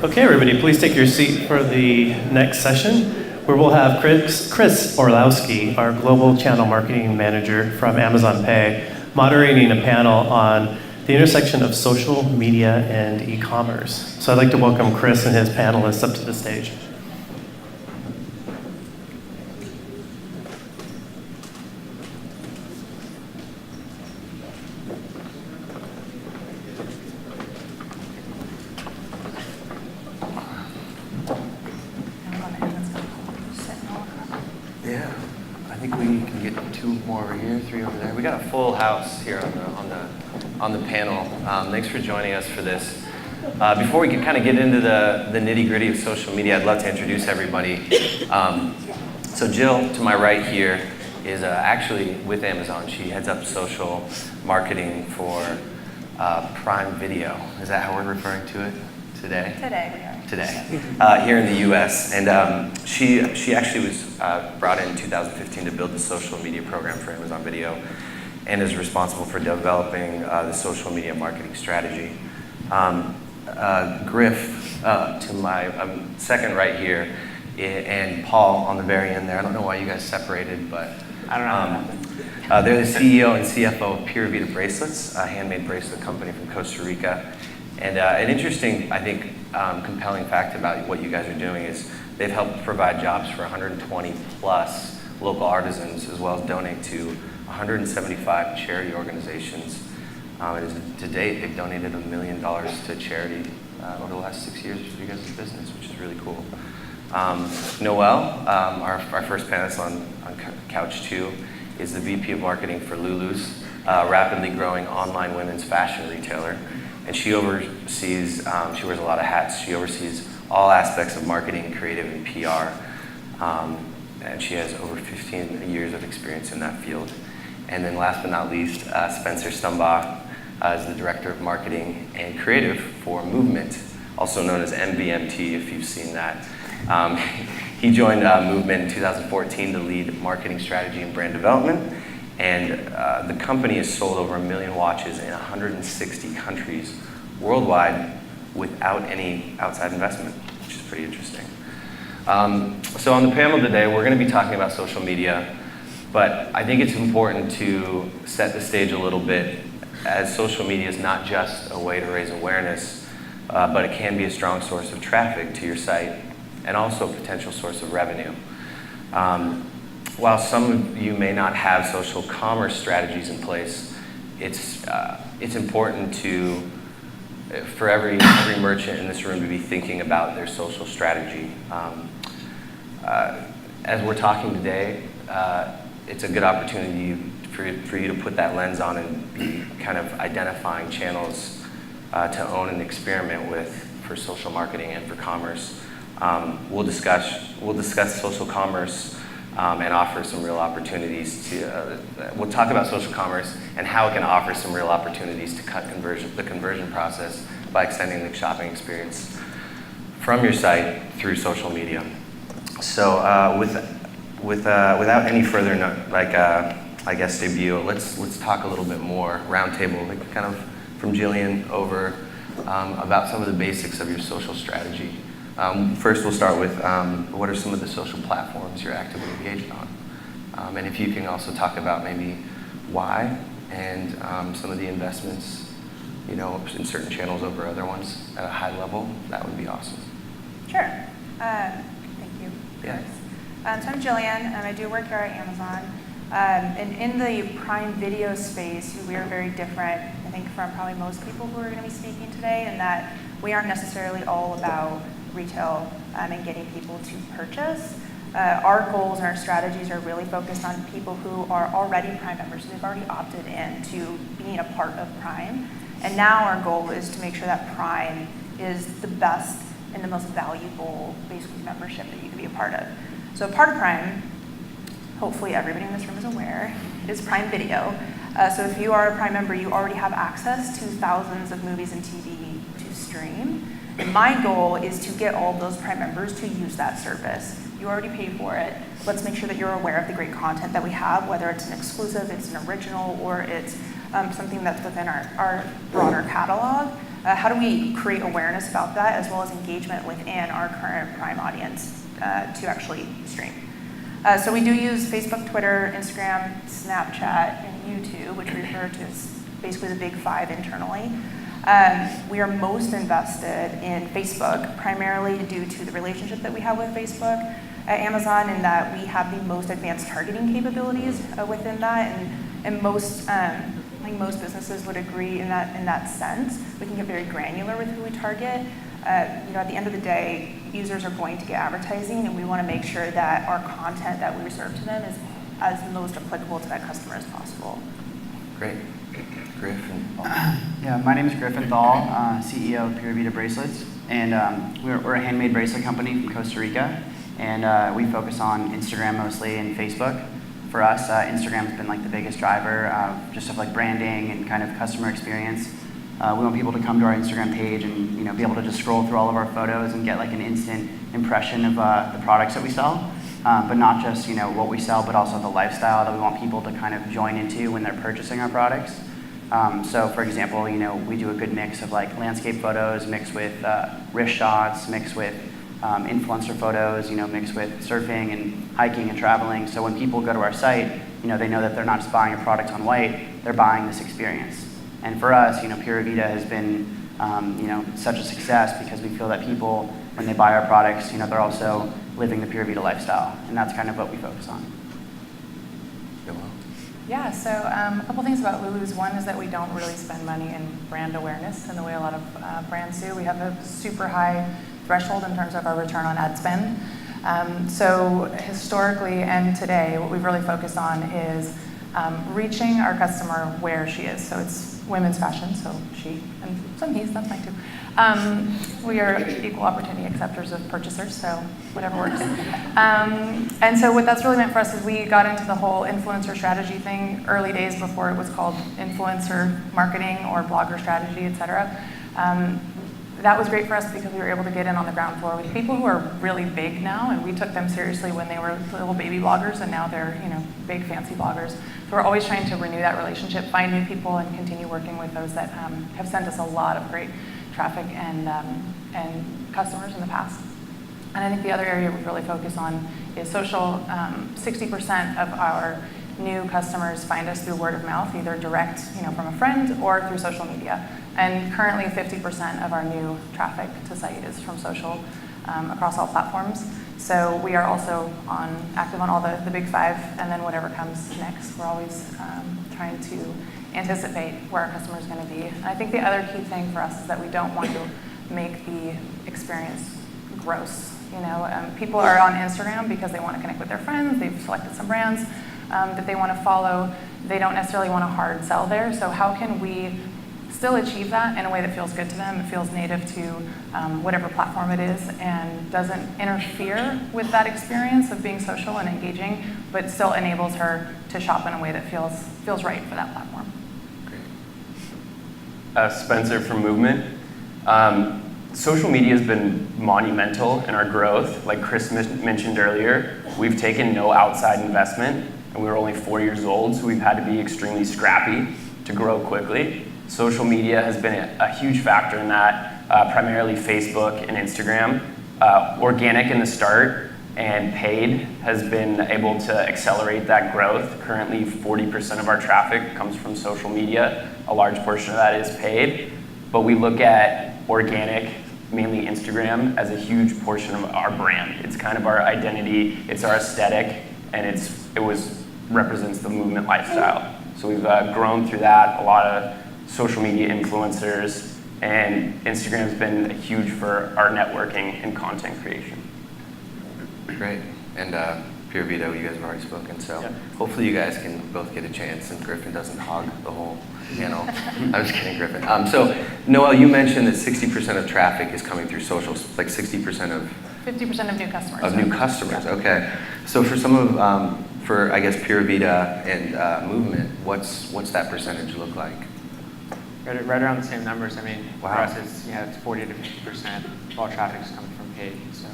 Okay, everybody, please take your seat for the next session, where we'll have Chris Orlowski, our Global Channel Marketing Manager from Amazon Pay, moderating a panel on the intersection of social media and e-commerce. So I'd like to welcome Chris and his panelists up to the stage. We got a full house here on the panel. Thanks for joining us for this. Before we can kind of get into the nitty-gritty of social media, I'd love to introduce everybody. So Jill, to my right here, is actually with Amazon. She heads up social marketing for Prime Video. Is that how we're referring to it today? Today we are. Today, here in the U.S. And she actually was brought in 2015 to build the social media program for Amazon Video, and is responsible for developing the social media marketing strategy. Griff, to my second right here, and Paul on the very end there. I don't know why you guys separated, but I don't know. they're the CEO and CFO of Pura Vida Bracelets, a handmade bracelet company from Costa Rica. And an interesting, I think, compelling fact about what you guys are doing is they've helped provide jobs for 120 plus local artisans, as well as donate to 175 charity organizations. To date, they've donated $1 million to charity over the last 6 years for you guys' business, which is really cool. Noelle, our first panelist on Couch 2, is the VP of Marketing for Lulu's, rapidly growing online women's fashion retailer. And she oversees, she wears a lot of hats. She oversees all aspects of marketing, creative, and PR. And she has over 15 years of experience in that field. And then last but not least, Spencer Stumbach is the Director of Marketing and Creative for Movement, also known as MVMT, if you've seen that. He joined Movement in 2014 to lead marketing strategy and brand development. And the company has sold over 1 million watches in 160 countries worldwide without any outside investment, which is pretty interesting. So on the panel today, we're going to be talking about social media, but I think it's important to set the stage a little bit, as social media is not just a way to raise awareness, but it can be a strong source of traffic to your site and also a potential source of revenue. While some of you may not have social commerce strategies in place, it's important for every merchant in this room to be thinking about their social strategy. As we're talking today, it's a good opportunity for you to put that lens on and be kind of identifying channels to own and experiment with for social marketing and for commerce. We'll discuss social commerce and offer some real opportunities we'll talk about social commerce and how it can offer some real opportunities to cut the conversion process by extending the shopping experience from your site through social media. So without any further debut, let's talk a little bit more roundtable, kind of from Jillian over about some of the basics of your social strategy. First, we'll start with what are some of the social platforms you're actively engaged on? And if you can also talk about maybe why and some of the investments, in certain channels over other ones at a high level, that would be awesome. Sure. Thank you. Yeah. So I'm Jillian, and I do work here at Amazon. And in the Prime Video space, we are very different, I think, from probably most people who are going to be speaking today, in that we aren't necessarily all about retail and getting people to purchase. Our goals and our strategies are really focused on people who are already Prime members. So they've already opted in to being a part of Prime. And now our goal is to make sure that Prime is the best and the most valuable, basically, membership that you can be a part of. So part of Prime, hopefully everybody in this room is aware, is Prime Video. So if you are a Prime member, you already have access to thousands of movies and TV to stream. And my goal is to get all of those Prime members to use that service. You already paid for it. Let's make sure that you're aware of the great content that we have, whether it's an exclusive, it's an original, or it's something that's within our broader catalog. how do we create awareness about that as well as engagement within our current Prime audience to actually stream. So we do use Facebook, Twitter, Instagram, Snapchat, and YouTube, which we refer to as basically the big five internally. We are most invested in Facebook, primarily due to the relationship that we have with Facebook at Amazon, and that we have the most advanced targeting capabilities within that, and most businesses would agree in that sense. We can get very granular with who we target. At the end of the day, users are going to get advertising, and we want to make sure that our content that we serve to them is as most applicable to that customer as possible. Great. Griffin. Yeah, my name is Griffin Thal, CEO of Pura Vida Bracelets, and we're a handmade bracelet company from Costa Rica, and we focus on Instagram mostly and Facebook. For us, Instagram's been like the biggest driver just of like branding and kind of customer experience. We want people to come to our Instagram page and be able to just scroll through all of our photos and get like an instant impression of the products that we sell, but not just what we sell, but also the lifestyle that we want people to kind of join into when they're purchasing our products. So for example, we do a good mix of like landscape photos mixed with wrist shots, mixed with influencer photos, mixed with surfing and hiking and traveling. So when people go to our site, they know that they're not just buying a product on white, they're buying this experience. And for us, Pura Vida has been, such a success because we feel that people, when they buy our products, they're also living the Pura Vida lifestyle, and that's kind of what we focus on. Yeah, so a couple things about Lulu's. One is that we don't really spend money in brand awareness in the way a lot of brands do. We have a super high threshold in terms of our return on ad spend. So historically and today, what we've really focused on is reaching our customer where she is. So it's women's fashion, so she, and some he's, that's fine too. We are equal opportunity acceptors of purchasers, so whatever works. And so what that's really meant for us is we got into the whole influencer strategy thing early days before it was called influencer marketing or blogger strategy, et cetera. That was great for us because we were able to get in on the ground floor with people who are really big now, and we took them seriously when they were little baby bloggers, and now they're big fancy bloggers. So we're always trying to renew that relationship, find new people, and continue working with those that have sent us a lot of great traffic and customers in the past. And I think the other area we really focus on is social. 60% of our new customers find us through word of mouth, either direct, from a friend or through social media. And currently 50% of our new traffic to site is from social across all platforms. So we are also active on all the big five, and then whatever comes next, we're always trying to anticipate where our customer is going to be. And I think the other key thing for us is that we don't want to make the experience gross. People are on Instagram because they want to connect with their friends. They've selected some brands that they want to follow. They don't necessarily want to hard sell there. So how can we still achieve that in a way that feels good to them, it feels native to whatever platform it is, and doesn't interfere with that experience of being social and engaging, but still enables her to shop in a way that feels right for that platform. Great. Spencer from Movement. Social media has been monumental in our growth. Like Chris mentioned earlier, we've taken no outside investment, and we were only 4 years old, so we've had to be extremely scrappy to grow quickly. Social media has been a huge factor in that, primarily Facebook and Instagram. Organic in the start and paid has been able to accelerate that growth. Currently, 40% of our traffic comes from social media. A large portion of that is paid. But we look at organic, mainly Instagram, as a huge portion of our brand. It's kind of our identity, it's our aesthetic, and it represents the Movement lifestyle. So we've grown through that. A lot of social media influencers, and Instagram's been huge for our networking and content creation. Great. And Pura Vida, you guys have already spoken, so hopefully you guys can both get a chance and Griffin doesn't hog the whole panel. I'm just kidding, Griffin. So Noelle, you mentioned that 60% of traffic is coming through socials, like 60% of 50% of new customers. Of new customers, okay. So for some of, for I guess Pura Vida and Movement, what's that percentage look like? Right around the same numbers. I mean, Wow. for us, it's 40 to 50% of all traffic is coming from paid. So.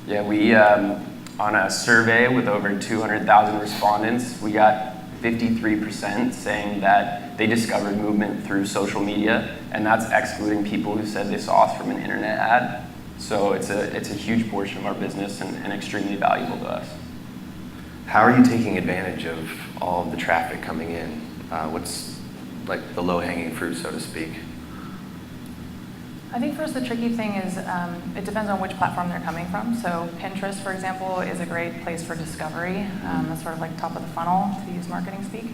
Yeah, we, on a survey with over 200,000 respondents, we got 53% saying that they discovered movement through social media, and that's excluding people who said they saw us from an internet ad. So it's a huge portion of our business and extremely valuable to us. How are you taking advantage of all of the traffic coming in? What's like the low-hanging fruit, so to speak? I think for us the tricky thing is it depends on which platform they're coming from. So Pinterest, for example, is a great place for discovery. That's sort of like top of the funnel, to use marketing speak.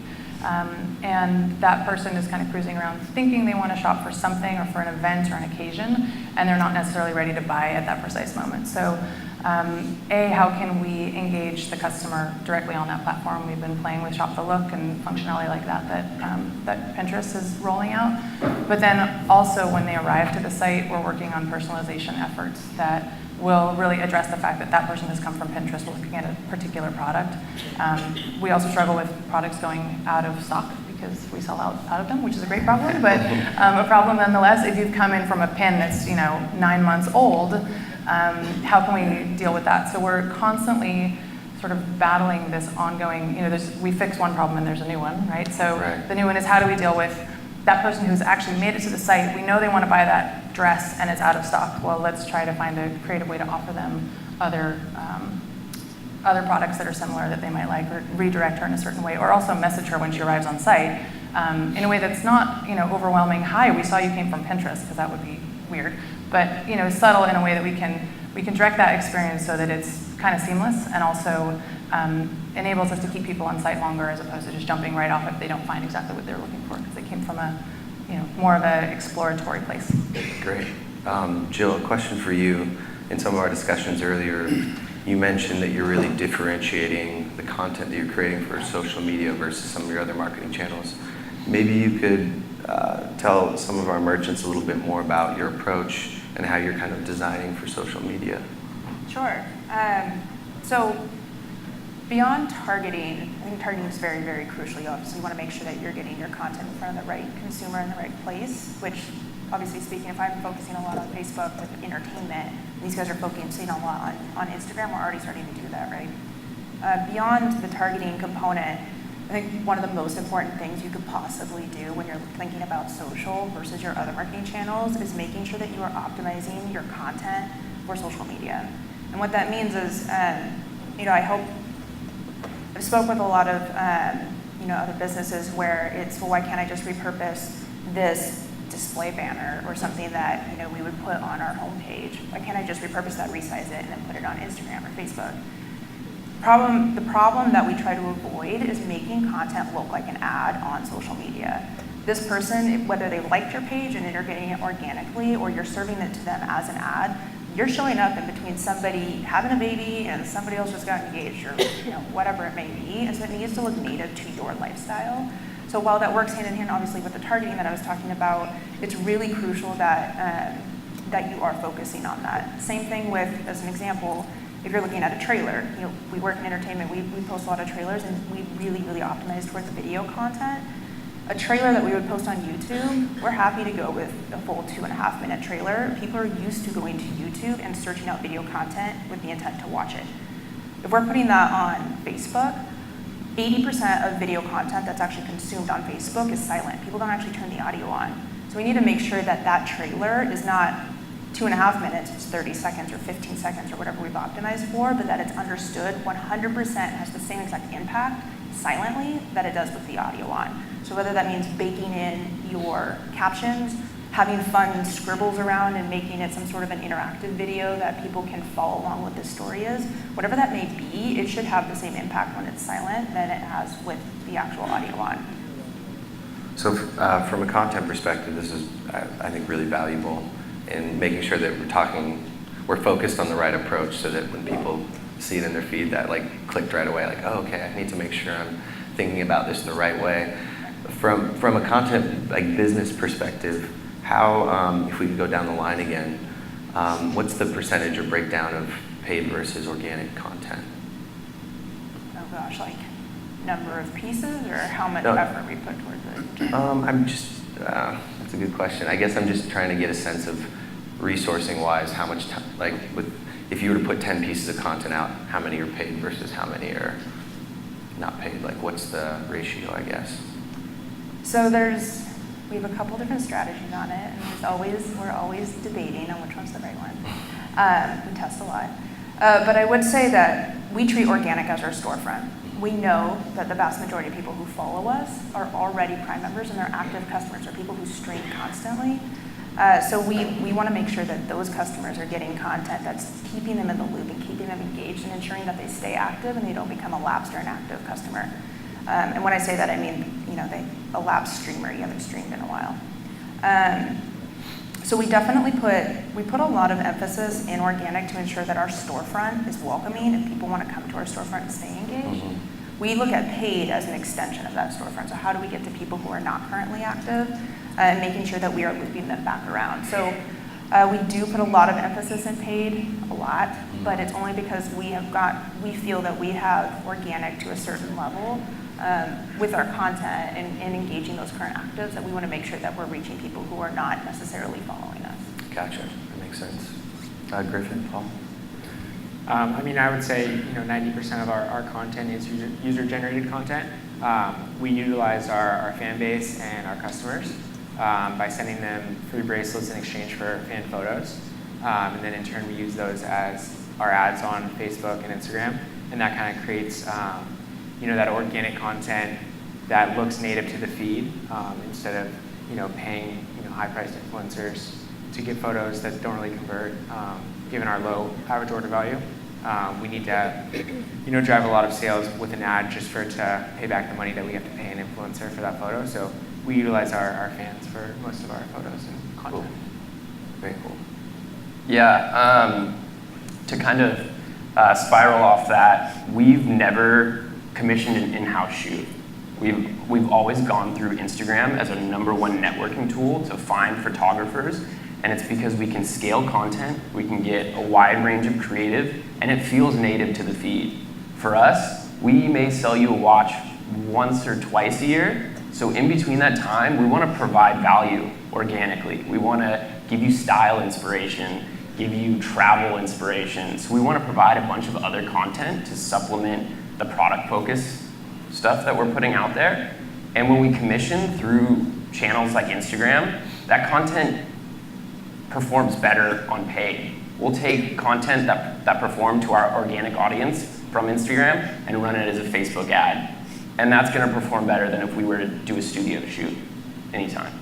And that person is kind of cruising around thinking they want to shop for something or for an event or an occasion, and they're not necessarily ready to buy at that precise moment. So how can we engage the customer directly on that platform? We've been playing with Shop the Look and functionality like that Pinterest is rolling out. But then also when they arrive to the site, we're working on personalization efforts that will really address the fact that that person has come from Pinterest looking at a particular product. We also struggle with products going out of stock because we sell out of them, which is a great problem, but a problem nonetheless. If you've come in from a pin that's 9 months old, how can we deal with that? So we're constantly sort of battling this ongoing, we fix one problem and there's a new one, right? So Right. The new one is how do we deal with that person who's actually made it to the site, we know they want to buy that dress and it's out of stock. Well, let's try to find a creative way to offer them other products that are similar that they might like, or redirect her in a certain way, or also message her when she arrives on site in a way that's not overwhelming. Hi, we saw you came from Pinterest, because that would be weird. But subtle in a way that we can direct that experience so that it's kind of seamless and also enables us to keep people on site longer as opposed to just jumping right off if they don't find exactly what they're looking for because they came from a more of an exploratory place. Great. Jill, a question for you. In some of our discussions earlier, you mentioned that you're really differentiating the content that you're creating for social media versus some of your other marketing channels. Maybe you could tell some of our merchants a little bit more about your approach and how you're kind of designing for social media. Sure. So beyond targeting, I think targeting is very, very crucial. You obviously want to make sure that you're getting your content in front of the right consumer in the right place, which obviously speaking, if I'm focusing a lot on Facebook with entertainment, these guys are focusing a lot on Instagram, we're already starting to do that, right? Beyond the targeting component, I think one of the most important things you could possibly do when you're thinking about social versus your other marketing channels is making sure that you are optimizing your content for social media. And what that means is, I hope, I've spoke with a lot of, other businesses where it's, well, why can't I just repurpose this display banner or something that, we would put on our homepage? Why can't I just repurpose that, resize it, and then put it on Instagram or Facebook? The problem that we try to avoid is making content look like an ad on social media. This person, whether they liked your page and you're getting it organically or you're serving it to them as an ad, you're showing up in between somebody having a baby and somebody else just got engaged or whatever it may be, and so it needs to look native to your lifestyle. So while that works hand in hand obviously with the targeting that I was talking about, it's really crucial that you are focusing on that. Same thing with, as an example, if you're looking at a trailer, we work in entertainment, we post a lot of trailers and we really, really optimize towards video content. A trailer that we would post on YouTube, we're happy to go with a full 2.5-minute trailer. People are used to going to YouTube and searching out video content with the intent to watch it. If we're putting that on Facebook, 80% of video content that's actually consumed on Facebook is silent. People don't actually turn the audio on. So we need to make sure that that trailer is not 2.5 minutes, it's 30 seconds or 15 seconds or whatever we've optimized for, but that it's understood 100% has the same exact impact silently that it does with the audio on. So whether that means baking in your captions, having fun scribbles around and making it some sort of an interactive video that people can follow along what the story is, whatever that may be, it should have the same impact when it's silent than it has with the actual audio on. So from a content perspective, this is, I think, really valuable in making sure that we're focused on the right approach so that when people see it in their feed that clicked right away, oh, okay, I need to make sure I'm thinking about this the right way. From a content business perspective, how, if we could go down the line again, what's the percentage or breakdown of paid versus organic content? Oh gosh, number of pieces or how much effort we put towards it? That's a good question. I guess I'm just trying to get a sense of resourcing wise, how much time, if you were to put 10 pieces of content out, how many are paid versus how many are not paid? Like, what's the ratio, I guess? So we have a couple different strategies on it, and we're always debating on which one's the right one. We test a lot. But I would say that we treat organic as our storefront. We know that the vast majority of people who follow us are already Prime members, and they're active customers, or people who stream constantly. So we want to make sure that those customers are getting content that's keeping them in the loop and keeping them engaged and ensuring that they stay active and they don't become a lapsed or inactive customer. And when I say that, I mean, a lapsed streamer, you haven't streamed in a while. So we definitely put a lot of emphasis in organic to ensure that our storefront is welcoming and people want to come to our storefront and stay engaged. Mm-hmm. We look at paid as an extension of that storefront. So how do we get to people who are not currently active and making sure that we are looping them back around? So we do put a lot of emphasis in paid, a lot, but it's only because we feel that we have organic to a certain level with our content and engaging those current actives, that we want to make sure that we're reaching people who are not necessarily following us. Gotcha. That makes sense. Griffin, Paul? I mean, I would say 90% of our content is user-generated content. We utilize our fan base and our customers by sending them free bracelets in exchange for fan photos. And then in turn, we use those as our ads on Facebook and Instagram. And that kind of creates that organic content that looks native to the feed instead of paying high-priced influencers to get photos that don't really convert. Given our low average order value, we need to drive a lot of sales with an ad just for it to pay back the money that we have to pay an influencer for that photo. So we utilize our fans for most of our photos and content. Cool. Very cool. Yeah, to kind of spiral off that, we've never commissioned an in-house shoot. We've always gone through Instagram as our #1 networking tool to find photographers, and it's because we can scale content, we can get a wide range of creative, and it feels native to the feed. For us, we may sell you a watch once or twice a year, so in between that time, we want to provide value organically. We want to give you style inspiration, give you travel inspiration. So we want to provide a bunch of other content to supplement the product focus stuff that we're putting out there. And when we commission through channels like Instagram, that content performs better on paid. We'll take content that performed to our organic audience from Instagram and run it as a Facebook ad. And that's going to perform better than if we were to do a studio shoot anytime.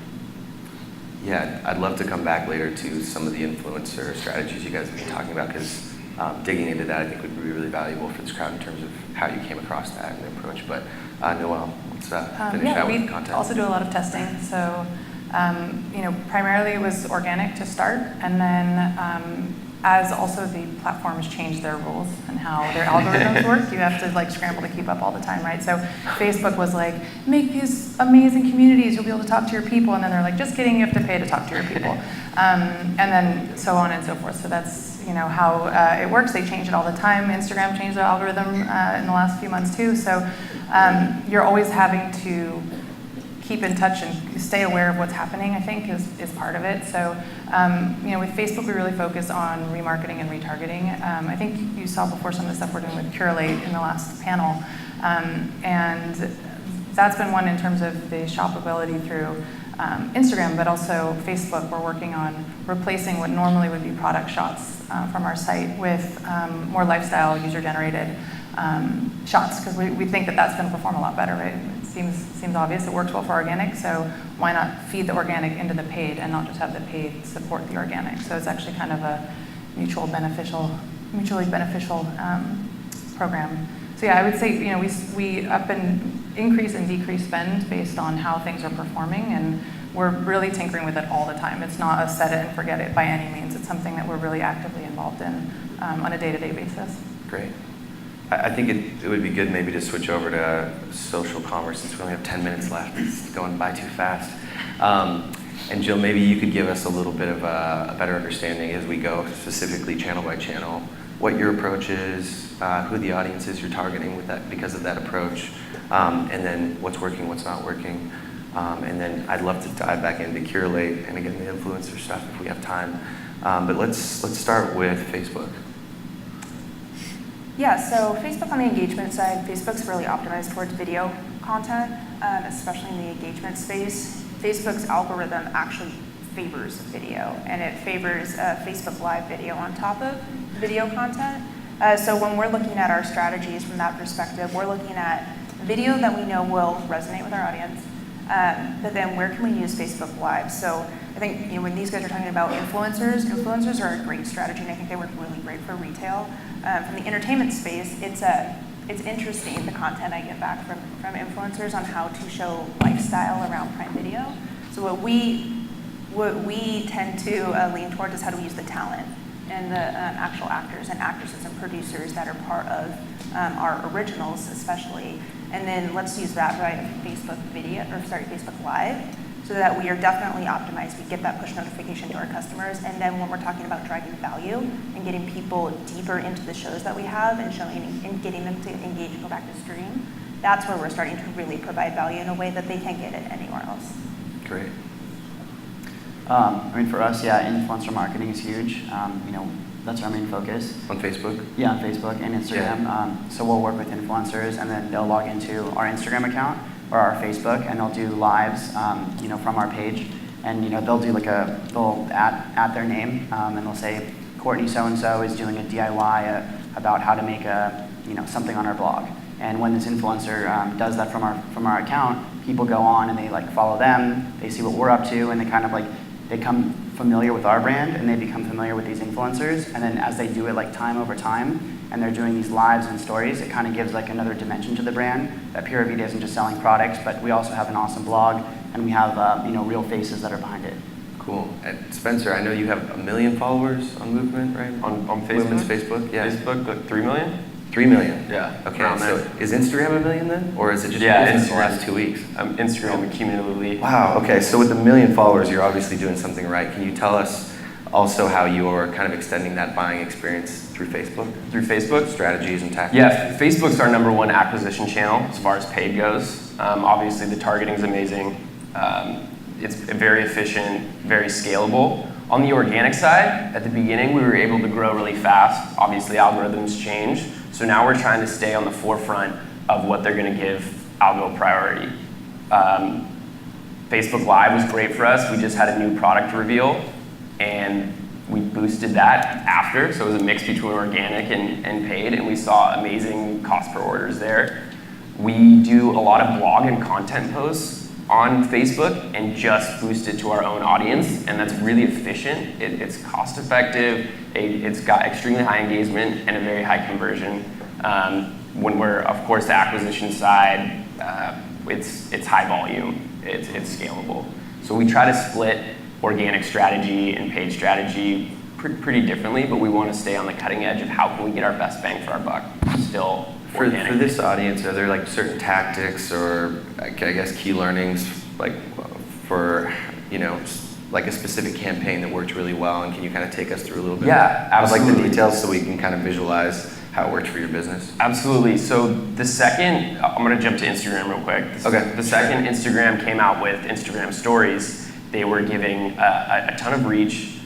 Yeah, I'd love to come back later to some of the influencer strategies you guys have been talking about, because digging into that I think would be really valuable for this crowd in terms of how you came across that and the approach. But Noelle, let's finish out with the content. We also do a lot of testing. So, primarily it was organic to start, and then as also the platforms change their rules and how their algorithms work, you have to scramble to keep up all the time, right? So Facebook was like, make these amazing communities, you'll be able to talk to your people, and then they're like, just kidding, you have to pay to talk to your people. And then so on and so forth. So that's how it works. They change it all the time. Instagram changed their algorithm in the last few months too. So you're always having to keep in touch and stay aware of what's happening, I think, is part of it. So, with Facebook, we really focus on remarketing and retargeting. I think you saw before some of the stuff we're doing with Curelate in the last panel. And that's been one in terms of the shoppability through Instagram, but also Facebook. We're working on replacing what normally would be product shots from our site with more lifestyle, user-generated shots, because we think that that's going to perform a lot better, right? It seems obvious. It works well for organic, so why not feed the organic into the paid and not just have the paid support the organic? So it's actually kind of a mutually beneficial program. So yeah, I would say we up and increase and decrease spend based on how things are performing, and we're really tinkering with it all the time. It's not a set it and forget it by any means. It's something that we're really actively involved in on a day-to-day basis. Great. I think it would be good maybe to switch over to social commerce, since we only have 10 minutes left. It's going by too fast. And Jill, maybe you could give us a little bit of a better understanding as we go, specifically channel by channel, what your approach is, who the audience is you're targeting with that because of that approach, and then what's working, what's not working. And then I'd love to dive back into Curelate and again the influencer stuff if we have time. But let's start with Facebook. Yeah, so Facebook on the engagement side, Facebook's really optimized towards video content, especially in the engagement space. Facebook's algorithm actually favors video, and it favors Facebook Live video on top of video content. So when we're looking at our strategies from that perspective, we're looking at video that we know will resonate with our audience, but then where can we use Facebook Live? So I think when these guys are talking about influencers are a great strategy, and I think they work really great for retail. From the entertainment space, it's interesting the content I get back from influencers on how to show lifestyle around Prime Video. So what we tend to lean towards is how do we use the talent and the actual actors and actresses and producers that are part of our originals, especially, and then let's use that via Facebook Live, so that we are definitely optimized. We get that push notification to our customers, and then when we're talking about driving value and getting people deeper into the shows that we have and showing and getting them to engage and go back to stream, that's where we're starting to really provide value in a way that they can't get it anywhere else. Great. I mean, for us, yeah, influencer marketing is huge. That's our main focus. On Facebook? Yeah, on Facebook and Instagram. Yeah. So we'll work with influencers, and then they'll log into our Instagram account or our Facebook, and they'll do lives, from our page, and they'll do they'll add their name, and they'll say Courtney so and so is doing a DIY about how to make something on our blog. And when this influencer does that from our account, people go on and they follow them. They see what we're up to, and they kind of they become familiar with our brand, and they become familiar with these influencers. And then as they do it time over time, and they're doing these lives and stories, it kind of gives another dimension to the brand. That Pura Vida isn't just selling products, but we also have an awesome blog, and we have real faces that are behind it. Cool. And Spencer, I know you have 1 million followers on Movement, right? On Facebook? Movement's Facebook, yeah. Facebook, 3 million? 3 million? Yeah. Okay, around so there. is Instagram 1 million then? Or is it just Yeah, in the Instagram. last 2 weeks? Instagram cumulatively. Wow, okay, so with 1 million followers, you're obviously doing something right. Can you tell us also how you're kind of extending that buying experience through Facebook? Through Facebook? Strategies and tactics? Yeah, Facebook's our #1 acquisition channel as far as paid goes. Obviously, the targeting's amazing. It's very efficient, very scalable. On the organic side, at the beginning, we were able to grow really fast. Obviously, algorithms change. So now we're trying to stay on the forefront of what they're going to give algo priority. Facebook Live was great for us. We just had a new product reveal, and we boosted that after. So it was a mix between organic and paid, and we saw amazing cost per orders there. We do a lot of blog and content posts on Facebook and just boost it to our own audience, and that's really efficient. It's cost effective, it's got extremely high engagement and a very high conversion. When we're, of course, the acquisition side, it's high volume, it's scalable. So we try to split organic strategy and paid strategy pretty differently, but we want to stay on the cutting edge of how can we get our best bang for our buck still. For this audience, are there certain tactics or I guess key learnings for a specific campaign that worked really well, and can you kind of take us through a little bit? Yeah, absolutely. The details so we can kind of visualize how it worked for your business. Absolutely. So I'm going to jump to Instagram real quick. Okay. The second Instagram came out with Instagram Stories, they were giving a ton of reach.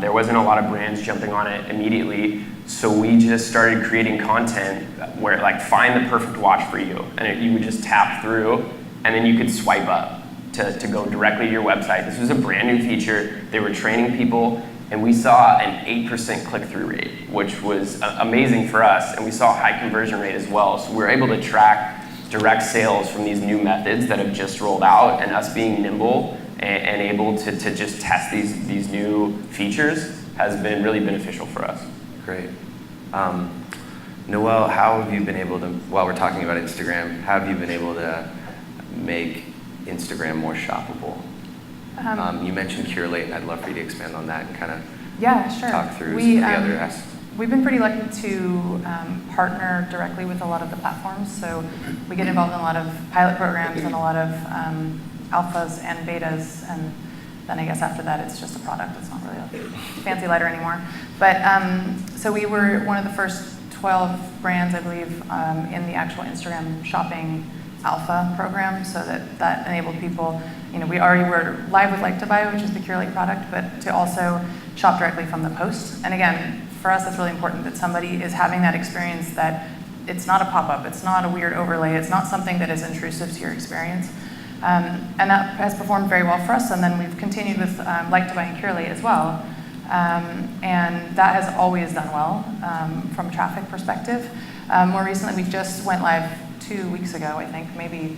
There wasn't a lot of brands jumping on it immediately. So we just started creating content where find the perfect watch for you. And you would just tap through, and then you could swipe up to go directly to your website. This was a brand new feature. They were training people, and we saw an 8% click-through rate, which was amazing for us. And we saw a high conversion rate as well. So we were able to track direct sales from these new methods that have just rolled out, and us being nimble and able to just test these new features has been really beneficial for us. Great. Noelle, how have you been able to, while we're talking about Instagram, how have you been able to make Instagram more shoppable? You mentioned Curate, and I'd love for you to expand on that and kind of talk through some of the other aspects. We've been pretty lucky to partner directly with a lot of the platforms. So we get involved in a lot of pilot programs and a lot of alphas and betas, and then I guess after that it's just a product. It's not really a fancy letter anymore. But so we were one of the first 12 brands, I believe, in the actual Instagram shopping alpha program, so that enabled people, we already were live with Like to Buy, which is the Curate product, but to also shop directly from the post. And again, for us, it's really important that somebody is having that experience, that it's not a pop-up, it's not a weird overlay, it's not something that is intrusive to your experience. And that has performed very well for us, and then we've continued with Like to Buy and Curate as well. And that has always done well from a traffic perspective. More recently, we just went live 2 weeks ago, I think, maybe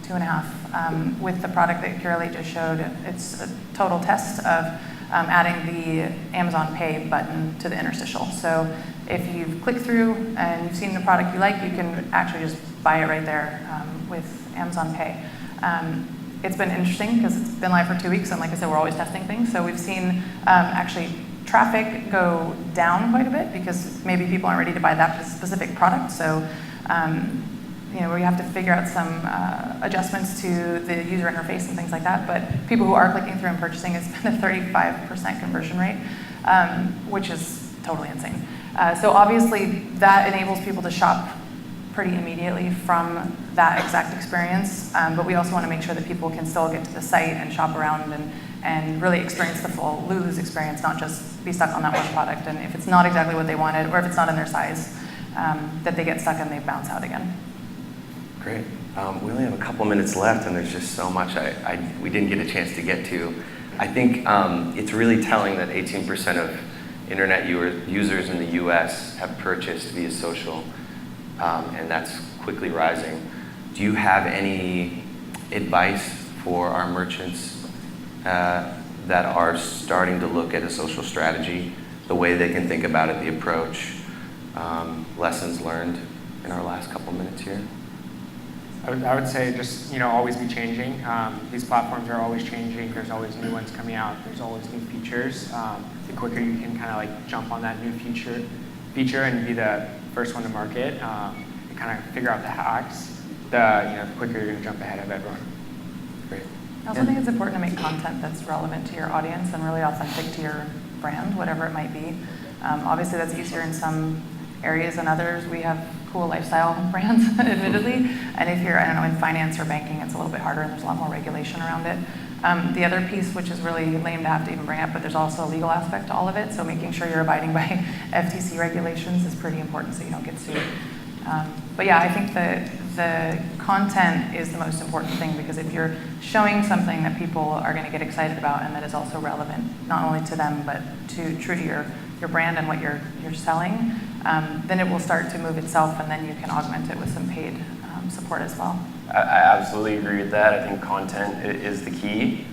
2.5, with the product that Curate just showed. It's a total test of adding the Amazon Pay button to the interstitial. So if you've clicked through and you've seen the product you like, you can actually just buy it right there with Amazon Pay. It's been interesting because it's been live for 2 weeks, and like I said, we're always testing things. So we've seen actually traffic go down quite a bit because maybe people aren't ready to buy that specific product. So we have to figure out some adjustments to the user interface and things like that. But people who are clicking through and purchasing, it's been a 35% conversion rate, which is totally insane. So obviously that enables people to shop pretty immediately from that exact experience, but we also want to make sure that people can still get to the site and shop around and really experience the full Lulu's experience, not just be stuck on that one product. And if it's not exactly what they wanted, or if it's not in their size, that they get stuck and they bounce out again. Great. We only have a couple minutes left, and there's just so much we didn't get a chance to get to. I think it's really telling that 18% of internet users in the US have purchased via social, and that's quickly rising. Do you have any advice for our merchants that are starting to look at a social strategy, the way they can think about it, the approach, lessons learned in our last couple minutes here? I would say just always be changing. These platforms are always changing. There's always new ones coming out. There's always new features. The quicker you can kind of like jump on that new feature and be the first one to market, and kind of figure out the hacks, the quicker you're going to jump ahead of everyone. Great. I also think it's important to make content that's relevant to your audience and really authentic to your brand, whatever it might be. Obviously, that's easier in some areas than others. We have cool lifestyle brands, admittedly. And if you're, in finance or banking, it's a little bit harder and there's a lot more regulation around it. The other piece, which is really lame to have to even bring up, but there's also a legal aspect to all of it. So making sure you're abiding by FTC regulations is pretty important so you don't get sued. But yeah, I think the content is the most important thing, because if you're showing something that people are going to get excited about and that is also relevant, not only to them, but true to your brand and what you're selling, then it will start to move itself, and then you can augment it with some paid support as well. I absolutely agree with that. I think content is the key.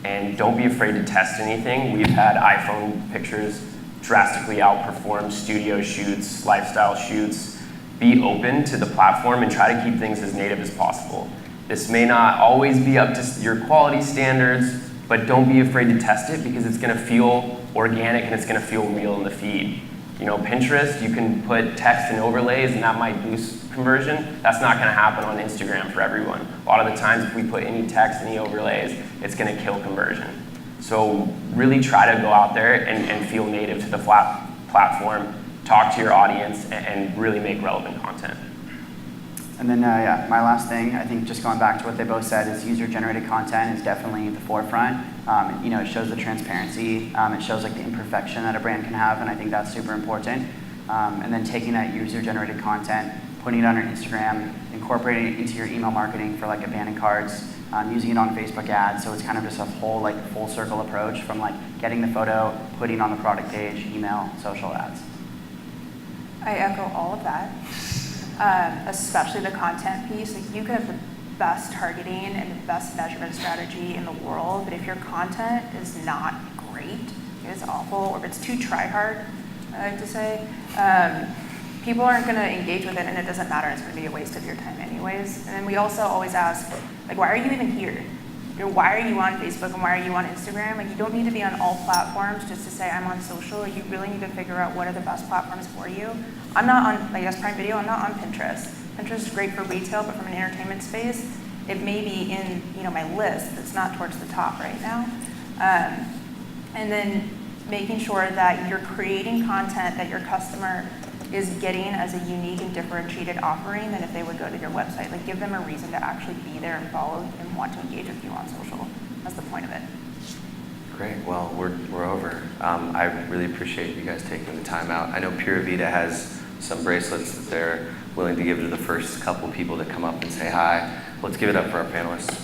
And don't be afraid to test anything. We've had iPhone pictures drastically outperform studio shoots, lifestyle shoots. Be open to the platform and try to keep things as native as possible. This may not always be up to your quality standards, but don't be afraid to test it, because it's going to feel organic and it's going to feel real in the feed. Pinterest, you can put text and overlays and that might boost conversion. That's not going to happen on Instagram for everyone. A lot of the times if we put any text, any overlays, it's going to kill conversion. So really try to go out there and feel native to the platform, talk to your audience, and really make relevant content. And then, my last thing, I think just going back to what they both said, is user-generated content is definitely the forefront. It shows the transparency, it shows like the imperfection that a brand can have, and I think that's super important. And then taking that user-generated content, putting it on your Instagram, incorporating it into your email marketing for like abandoned carts, using it on Facebook ads. So it's kind of just a whole like full circle approach from like getting the photo, putting it on the product page, email, social ads. I echo all of that, especially the content piece. Like, you could have the best targeting and the best measurement strategy in the world, but if your content is not great, if it's awful, or if it's too try-hard, I like to say, people aren't going to engage with it, and it doesn't matter. It's going to be a waste of your time anyways. And then we also always ask, like, why are you even here? Why are you on Facebook and why are you on Instagram? Like, you don't need to be on all platforms just to say I'm on social. You really need to figure out what are the best platforms for you. I'm not on, Prime Video, I'm not on Pinterest. Pinterest is great for retail, but from an entertainment space, it may be in my list. It's not towards the top right now. And then making sure that you're creating content that your customer is getting as a unique and differentiated offering than if they would go to your website. Like, give them a reason to actually be there and follow and want to engage with you on social. That's the point of it. Great. Well, we're over. I really appreciate you guys taking the time out. I know Pura Vida has some bracelets that they're willing to give to the first couple people that come up and say hi. Let's give it up for our panelists.